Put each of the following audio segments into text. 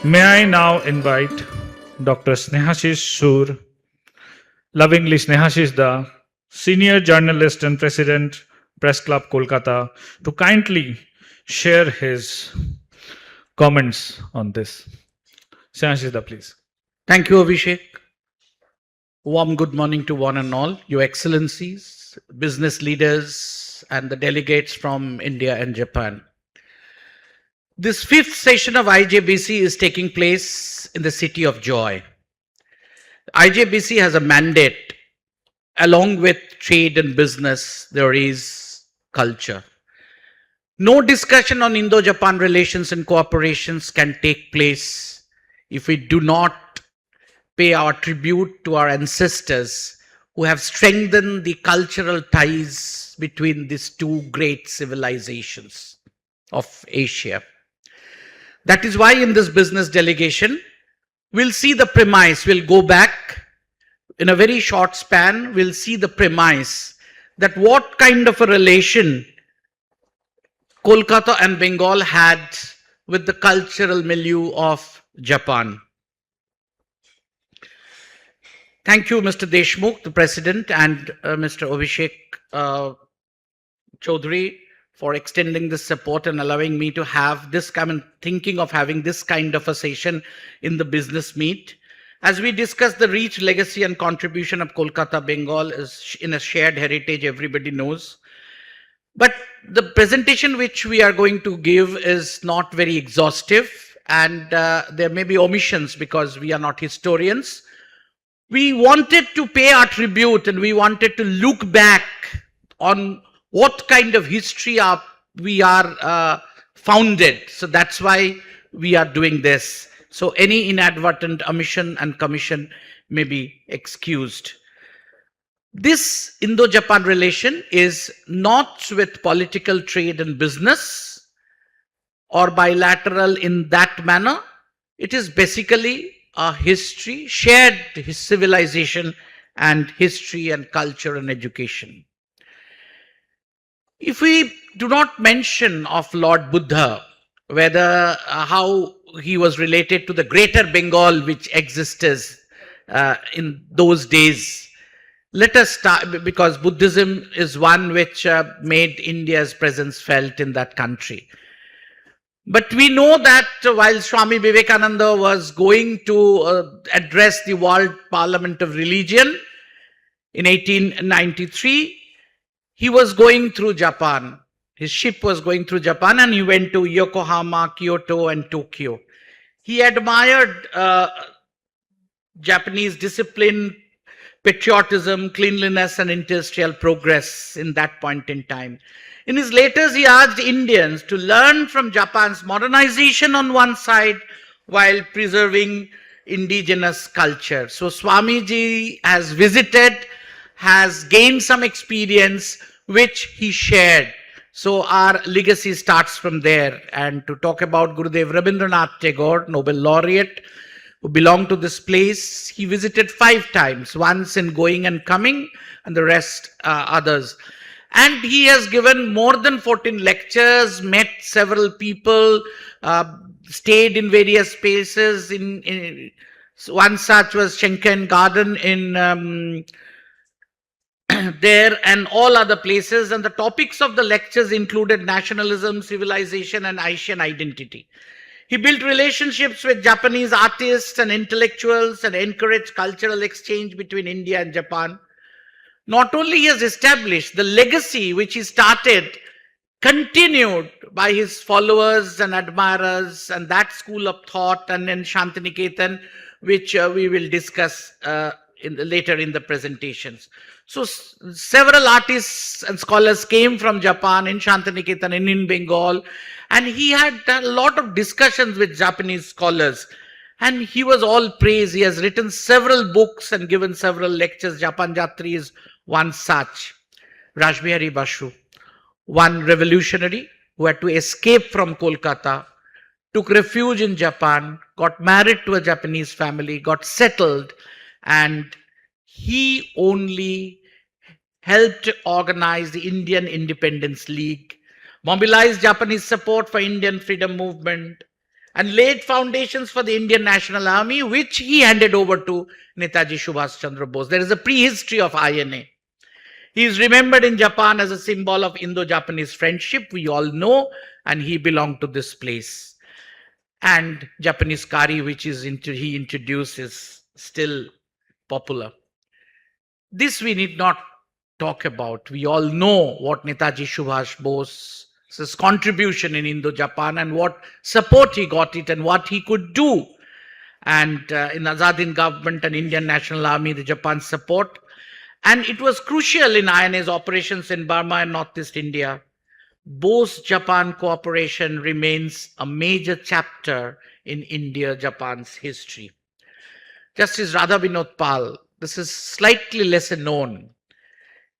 May I now invite Dr. Snehashish Sur, lovingly Snehashish Da, senior journalist and president, Press Club Kolkata, to kindly share his comments on this. Snehashish Da, please. Thank you, Abhishek. Warm good morning to one and all, Your Excellencies, business leaders, and the delegates from India and Japan. This fifth session of IJBC is taking place in the city of joy. IJBC has a mandate. Along with trade and business, there is culture. No discussion on Indo-Japan relations and cooperations can take place if we do not pay our tribute to our ancestors who have strengthened the cultural ties between these two great civilizations of Asia. That is why in this business delegation, we'll see the premise, we'll go back in a very short span, we'll see the premise that what kind of a relation Kolkata and Bengal had with the cultural milieu of Japan. Thank you, Mr. Deshmukh, the President, and Mr. Abhishek Chaudhary for extending this support and allowing me to have this thinking of having this kind of a session in the business meet. As we discuss the reach, legacy, and contribution of Kolkata, Bengal is in a shared heritage, everybody knows. But the presentation which we are going to give is not very exhaustive, and there may be omissions because we are not historians. We wanted to pay our tribute and we wanted to look back on what kind of history we are founded. So that's why we are doing this. So any inadvertent omission and commission may be excused. This Indo-Japan relation is not with political trade and business or bilateral in that manner. It is basically a history, shared civilization and history and culture and education. If we do not mention of Lord Buddha, whether how he was related to the greater Bengal which existed in those days, let us start, because Buddhism is one which made India's presence felt in that country. But we know that while Swami Vivekananda was going to address the World Parliament of Religion in 1893, he was going through Japan. His ship was going through Japan and he went to Yokohama, Kyoto, and Tokyo. He admired Japanese discipline, patriotism, cleanliness, and industrial progress in that point in time. In his letters, he urged Indians to learn from Japan's modernization on one side while preserving indigenous culture. So Swamiji has visited, has gained some experience which he shared. So our legacy starts from there. And to talk about Gurudev Rabindranath Tagore, Nobel laureate, who belonged to this place, he visited 5 times, once in going and coming, and the rest others. And he has given more than 14 lectures, met several people, stayed in various spaces. One such was Schenken Garden in there and all other places. And the topics of the lectures included nationalism, civilization, and Asian identity. He built relationships with Japanese artists and intellectuals and encouraged cultural exchange between India and Japan. Not only he has established the legacy which he started, continued by his followers and admirers, and that school of thought, and in Shantiniketan, which we will discuss later in the presentations. So several artists and scholars came from Japan in Shantiniketan and in Bengal, and he had a lot of discussions with Japanese scholars. And he was all praise. He has written several books and given several lectures. Japan Jatri is one such. Rashbihari Basu, one revolutionary who had to escape from Kolkata, took refuge in Japan, got married to a Japanese family, got settled, and he only helped organize the Indian Independence League, mobilized Japanese support for Indian freedom movement, and laid foundations for the Indian National Army, which he handed over to Netaji Subhash Chandra Bose. There is a prehistory of INA. He is remembered in Japan as a symbol of Indo-Japanese friendship, we all know, and he belonged to this place. And Japanese curry, which he introduced, is still popular. This we need not talk about. We all know what Netaji Subhash Bose's contribution in Indo-Japan and what support he got it and what he could do. And in Azad Hind government and Indian National Army, the Japan support. And it was crucial in INA's operations in Burma and Northeast India. Bose-Japan cooperation remains a major chapter in India-Japan's history. Justice Radha Vinod Pal, this is slightly lesser known.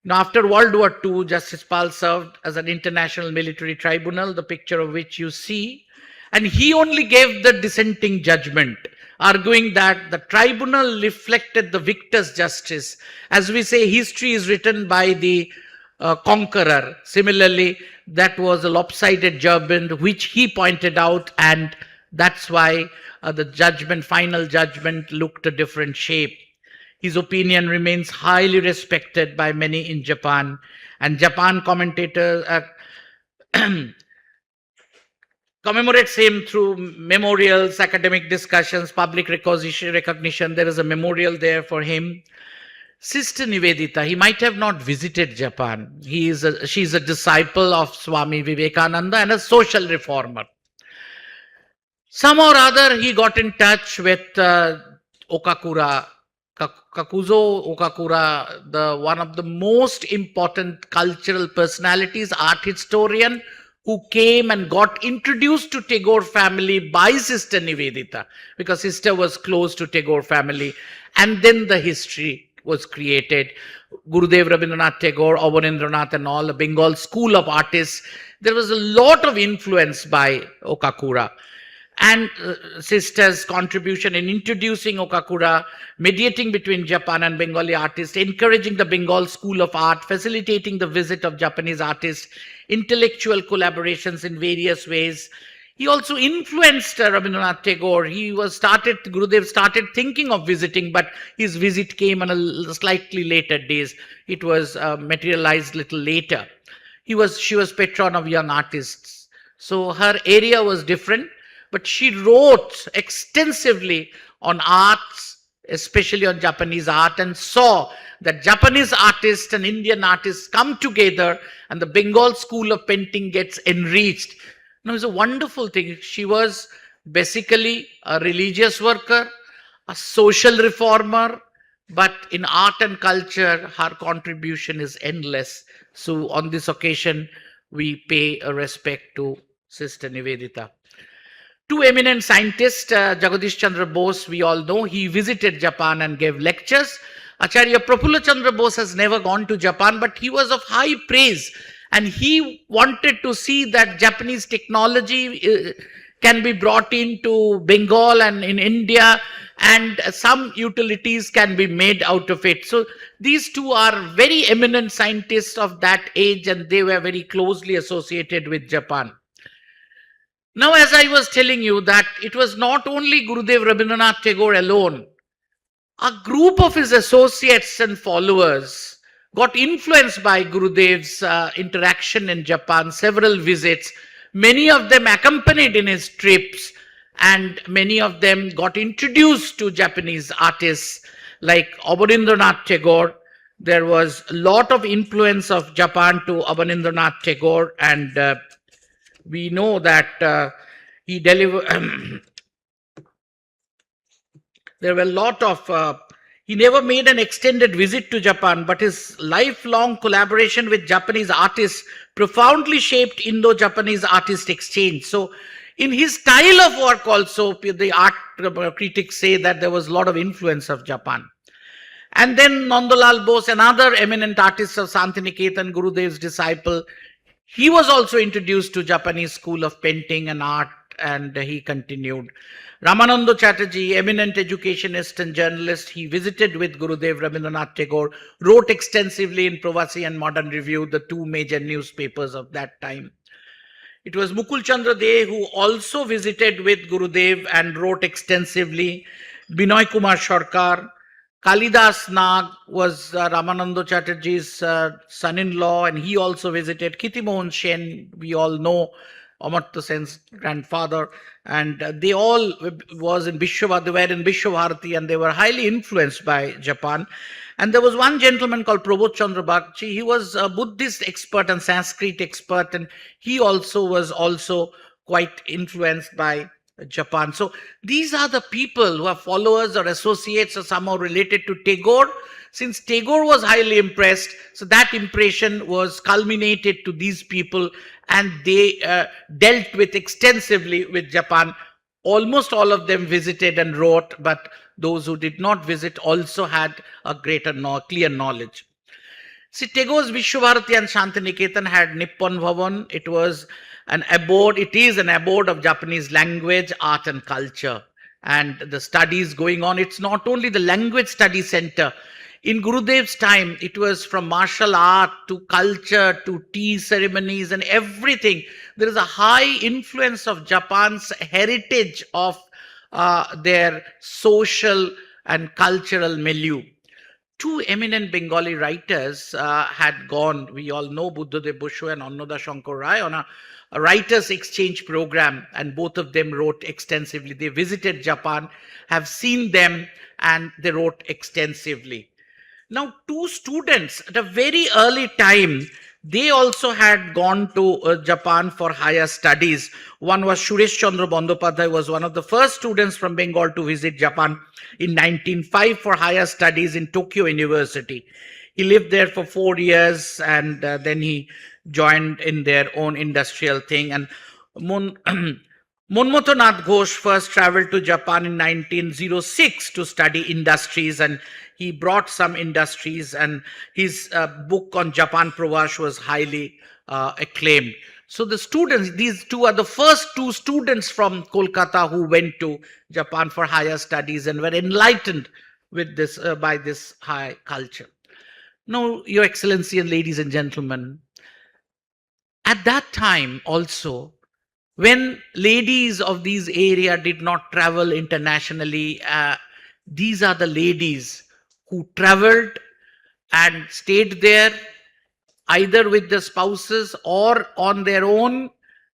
Now, after World War II, Justice Pal served as an international military tribunal, the picture of which you see, and he only gave the dissenting judgment, arguing that the tribunal reflected the victor's justice. As we say, history is written by the conqueror. Similarly, that was a lopsided judgment, which he pointed out, and that's why the final judgment looked a different shape. His opinion remains highly respected by many in Japan, and Japan commentators commemorates him through memorials, academic discussions, public recognition. There is a memorial there for him. Sister Nivedita, he might have not visited Japan. She's a disciple of Swami Vivekananda and a social reformer. Somehow or other, he got in touch with Okakura, Kakuzo Okakura, one of the most important cultural personalities, art historian, who came and got introduced to Tagore family by Sister Nivedita, because sister was close to Tagore family. And then the history was created. Gurudev Rabindranath Tagore, Abanindranath and all, a Bengal school of artists. There was a lot of influence by Okakura. And sister's contribution in introducing Okakura, mediating between Japan and Bengali artists, encouraging the Bengal School of Art, facilitating the visit of Japanese artists, intellectual collaborations in various ways. He also influenced Rabindranath Tagore. Gurudev started thinking of visiting, but his visit came on a slightly later days. It was materialized little later. She was patron of young artists. So her area was different. But she wrote extensively on arts, especially on Japanese art, and saw that Japanese artists and Indian artists come together and the Bengal school of painting gets enriched. Now, it's a wonderful thing. She was basically a religious worker, a social reformer, but in art and culture, her contribution is endless. So on this occasion, we pay a respect to Sister Nivedita. Two eminent scientists, Jagadish Chandra Bose, we all know, he visited Japan and gave lectures. Acharya Prafulla Chandra Bose has never gone to Japan, but he was of high praise. And he wanted to see that Japanese technology can be brought into Bengal and in India, and some utilities can be made out of it. So these two are very eminent scientists of that age, and they were very closely associated with Japan. Now, as I was telling you, that it was not only Gurudev Rabindranath Tagore alone. A group of his associates and followers got influenced by Gurudev's interaction in Japan, several visits. Many of them accompanied in his trips, and many of them got introduced to Japanese artists like Abanindranath Tagore. There was a lot of influence of Japan to Abanindranath Tagore, and we know that he delivered. There were a lot of. He never made an extended visit to Japan, but his lifelong collaboration with Japanese artists profoundly shaped Indo-Japanese artist exchange. So, in his style of work, also the art critics say that there was a lot of influence of Japan. And then Nandalal Bose, another eminent artist of Santiniketan, Gurudev's disciple. He was also introduced to Japanese school of painting and art, and he continued. Ramananda Chatterjee, eminent educationist and journalist, he visited with Gurudev Rabindranath Tagore, wrote extensively in Pravasi and Modern Review, the two major newspapers of that time. It was Mukul Chandra De who also visited with Gurudev and wrote extensively. Binoy Kumar Sarkar. Kalidas Nag was Ramananda Chatterjee's son-in-law, and he also visited. Kiti Mohan Sen, we all know, Amartya Sen's grandfather, and they all was in Vishwa, they were in Vishwabharati, and they were highly influenced by Japan. And there was one gentleman called Prabodh Chandra Bagchi. He was a Buddhist expert and Sanskrit expert, and he also was also quite influenced by Japan. So these are the people who are followers or associates or somehow related to Tagore. Since Tagore was highly impressed, so that impression was culminated to these people, and they dealt with extensively with Japan. Almost all of them visited and wrote, but those who did not visit also had a greater clear knowledge. See, Tagore's Vishwabharati and Shantiniketan had Nippon Bhavan. It was an abode, it is an abode of Japanese language, art and culture. And the studies going on, it's not only the language study center. In Gurudev's time, it was from martial art to culture to tea ceremonies and everything. There is a high influence of Japan's heritage of their social and cultural milieu. Two eminent Bengali writers had gone, we all know Buddhadev Bosho and Annoda Shankar Rai, on a writers exchange program, and both of them wrote extensively. They visited Japan, have seen them, and they wrote extensively. Now, two students at a very early time, they also had gone to Japan for higher studies. One was Suresh Chandra Bandopadhyay, was one of the first students from Bengal to visit Japan in 1905 for higher studies in Tokyo University. He lived there for 4 years, and then he joined in their own industrial thing. And Monmotho Nath Ghosh first traveled to Japan in 1906 to study industries, and he brought some industries, and his book on Japan Pravash was highly acclaimed. So the students, these two are the first two students from Kolkata who went to Japan for higher studies and were enlightened with this by this high culture. Now, Your Excellency and ladies and gentlemen, at that time also, when ladies of these area did not travel internationally, these are the ladies who traveled and stayed there either with the spouses or on their own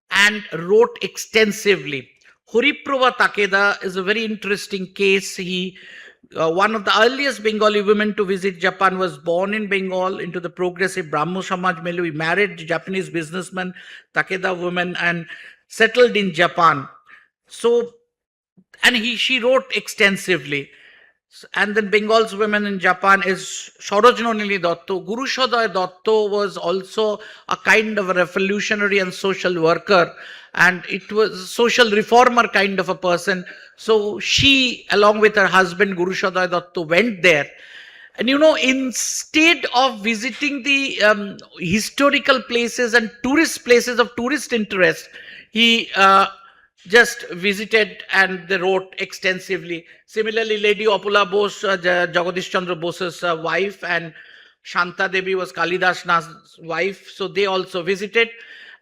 and wrote extensively. Hariprabha Takeda is a very interesting case. He one of the earliest Bengali women to visit Japan, was born in Bengal into the progressive Brahmo Samaj milieu. He married Japanese businessman Takeda woman and settled in Japan. So, and she wrote extensively. And then Bengal's women in Japan is Sarojini Datto. Guru Shodaya Datto was also a kind of a revolutionary and social worker, and it was a social reformer kind of a person. So she, along with her husband Guru Shodaya Datto, went there. And you know, instead of visiting the historical places and tourist places of tourist interest, he just visited and they wrote extensively. Similarly, Lady Apula Bose, Jagadish Chandra Bose's wife, and Shanta Devi was Kalidas Nath's wife, so they also visited.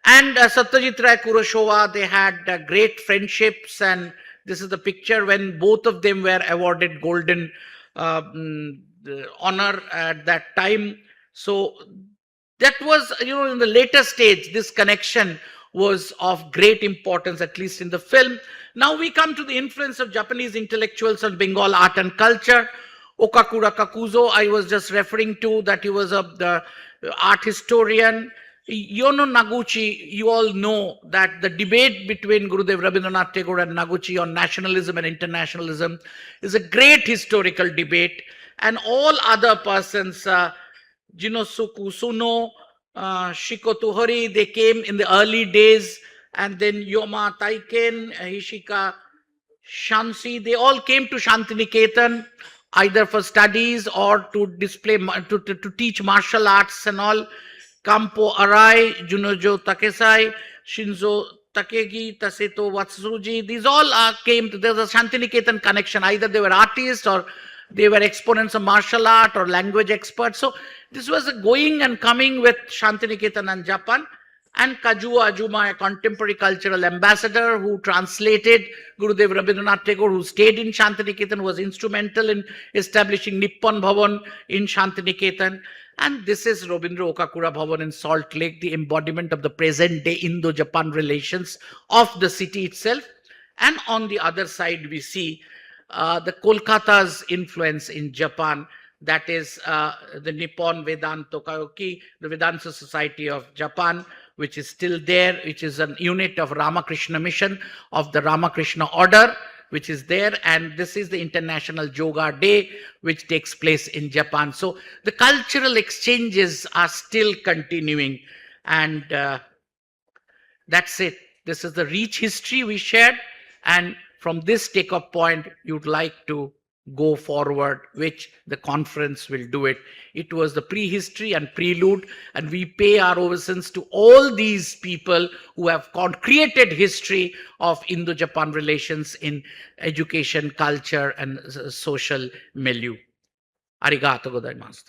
And Satyajit Ray Kurosawa, they had great friendships, and this is the picture when both of them were awarded golden honor at that time. So that was, you know, in the later stage, this connection was of great importance, at least in the film. Now we come to the influence of Japanese intellectuals on Bengal art and culture. Okakura Kakuzo, I was just referring to, that he was the art historian. Yono Naguchi, you all know that the debate between Gurudev Rabindranath Tagore and Naguchi on nationalism and internationalism is a great historical debate. And all other persons, Jinosuke Suno, Shikoto Hori, they came in the early days, and then Yoma Taiken, Hishika Shansi, they all came to Shantiniketan either for studies or to display, to teach martial arts and all. Kampo Arai, Junojo Takesai, Shinzo Takegi, Taseto Watsuji, these all came to, there's a Shantiniketan connection. Either they were artists or they were exponents of martial art or language experts. So this was a going and coming with Shantiniketan and Japan. and Kajuo Ajuma, a contemporary cultural ambassador who translated Gurudev Rabindranath Tagore, who stayed in Shantiniketan, who was instrumental in establishing Nippon Bhavan in Shantiniketan. And this is Robindra Okakura Bhavan in Salt Lake, the embodiment of the present day Indo-Japan relations of the city itself. And on the other side, we see the Kolkata's influence in Japan, that is the Nippon Vedanta Kaioki, the Vedanta Society of Japan, which is still there, which is a unit of Ramakrishna Mission, of the Ramakrishna Order, which is there. And this is the International Yoga Day, which takes place in Japan. So the cultural exchanges are still continuing. And that's it. This is the rich history we shared. And from this take-off point, you'd like to go forward, which the conference will do it. It was the prehistory and prelude, and we pay our obeisance to all these people who have created history of Indo-Japan relations in education, culture, and social milieu. Arigato gozaimasu.